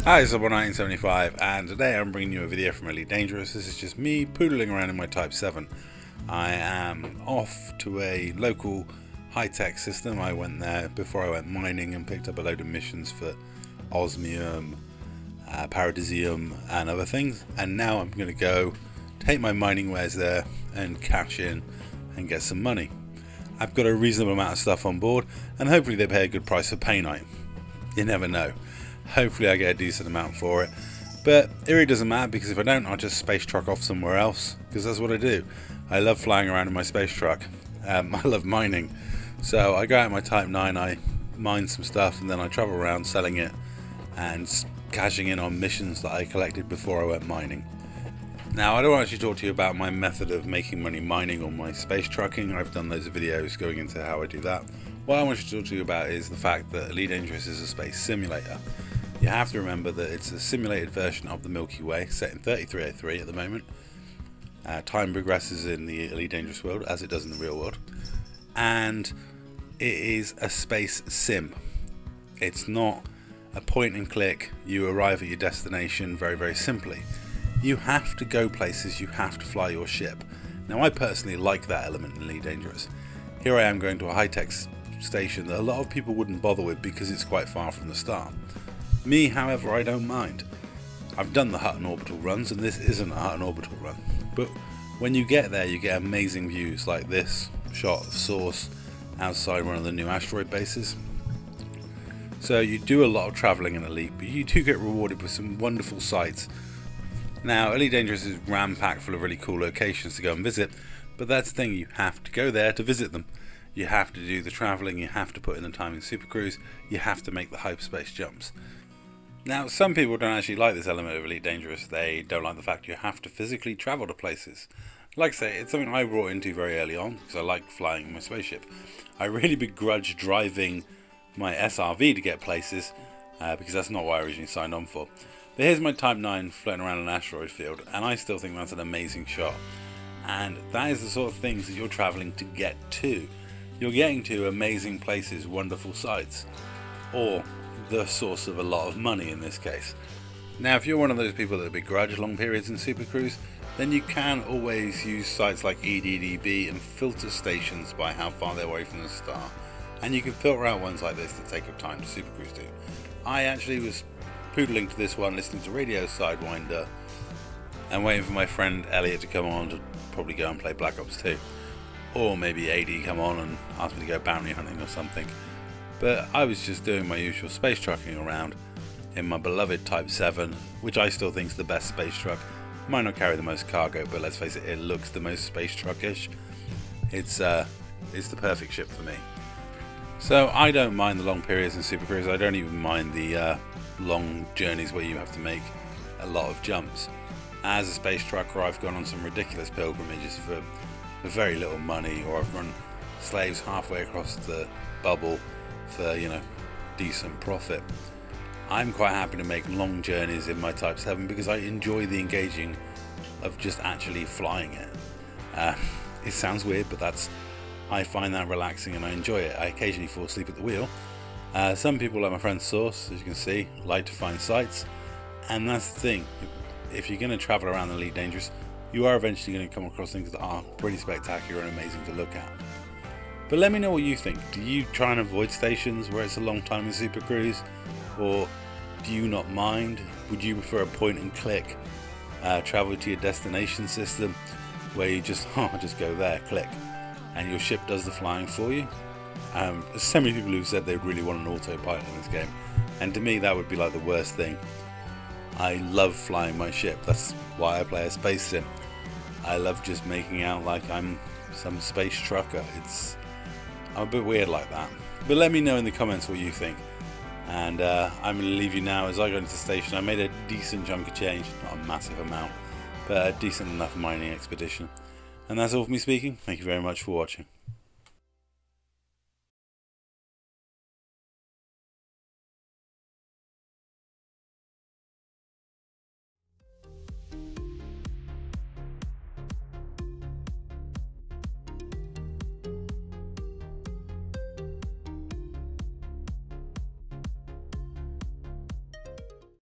Hi, it's Subway1975, and today I'm bringing you a video from Elite Dangerous. This is just me poodling around in my Type 7. I am off to a local high-tech system. I went there before I went mining and picked up a load of missions for osmium, paradisium and other things, and now I'm going to go take my mining wares there and cash in and get some money. I've got a reasonable amount of stuff on board, and hopefully they pay a good price for painite. You never know. Hopefully I get a decent amount for it, but it really doesn't matter, because if I don't, I'll just space truck off somewhere else, because that's what I do. I love flying around in my space truck. I love mining, so I go out in my Type 9, I mine some stuff, and then I travel around selling it and cashing in on missions that I collected before I went mining. Now, I don't want to actually talk to you about my method of making money mining or my space trucking. I've done loads of videos going into how I do that. What I want to talk to you about is the fact that Elite Dangerous is a space simulator. You have to remember that it's a simulated version of the Milky Way, set in 3303 at the moment. Time progresses in the Elite Dangerous world, as it does in the real world. And it is a space sim. It's not a point and click, you arrive at your destination very, very simply. You have to go places, you have to fly your ship. Now, I personally like that element in Elite Dangerous. Here I am going to a high-tech station that a lot of people wouldn't bother with because it's quite far from the start. Me, however, I don't mind. I've done the Hutton orbital runs, and this isn't a Hutton orbital run. But when you get there, you get amazing views like this shot of Source outside one of the new asteroid bases. So you do a lot of travelling in Elite, but you do get rewarded with some wonderful sights. Now, Elite Dangerous is ram-packed full of really cool locations to go and visit, but that's the thing, you have to go there to visit them. You have to do the travelling, you have to put in the time in Super Cruise, you have to make the hyperspace jumps. Now, some people don't actually like this element of Elite Dangerous. They don't like the fact you have to physically travel to places. Like I say, it's something I brought into very early on, because I like flying my spaceship. I really begrudge driving my SRV to get places, because that's not what I originally signed on for. But here's my Type 9 floating around an asteroid field, and I still think that's an amazing shot. And that is the sort of things that you're travelling to get to. You're getting to amazing places, wonderful sights, or the source of a lot of money in this case. Now, if you're one of those people that begrudge long periods in Super Cruise, then you can always use sites like EDDB and filter stations by how far they're away from the star, and you can filter out ones like this that take up time to Super Cruise to. I actually was poodling to this one, listening to Radio Sidewinder and waiting for my friend Elliot to come on to probably go and play Black Ops 2, or maybe AD come on and ask me to go bounty hunting or something. But I was just doing my usual space trucking around in my beloved Type 7, which I still think is the best space truck. Might not carry the most cargo, but let's face it, it looks the most space truckish. It's the perfect ship for me. So I don't mind the long periods in Super Cruise. I don't even mind the long journeys where you have to make a lot of jumps. As a space trucker, I've gone on some ridiculous pilgrimages for very little money, or I've run slaves halfway across the bubble for, you know, decent profit. I'm quite happy to make long journeys in my Type 7 because I enjoy the engaging of just actually flying it. It sounds weird, but I find that relaxing and I enjoy it. I occasionally fall asleep at the wheel. Some people, like my friend Source, as you can see, like to find sights, and that's the thing. If you're going to travel around Elite Dangerous, you are eventually going to come across things that are pretty spectacular and amazing to look at. But let me know what you think. Do you try and avoid stations where it's a long time in Super Cruise? Or do you not mind? Would you prefer a point and click travel to your destination system where you just go there, click, and your ship does the flying for you? There's so many people who've said they really want an autopilot in this game, and to me that would be like the worst thing. I love flying my ship. That's why I play a space sim. I love just making out like I'm some space trucker. I'm a bit weird like that. But let me know in the comments what you think. And I'm going to leave you now as I go into the station. I made a decent chunk of change, not a massive amount, but a decent enough mining expedition. And that's all for me speaking. Thank you very much for watching.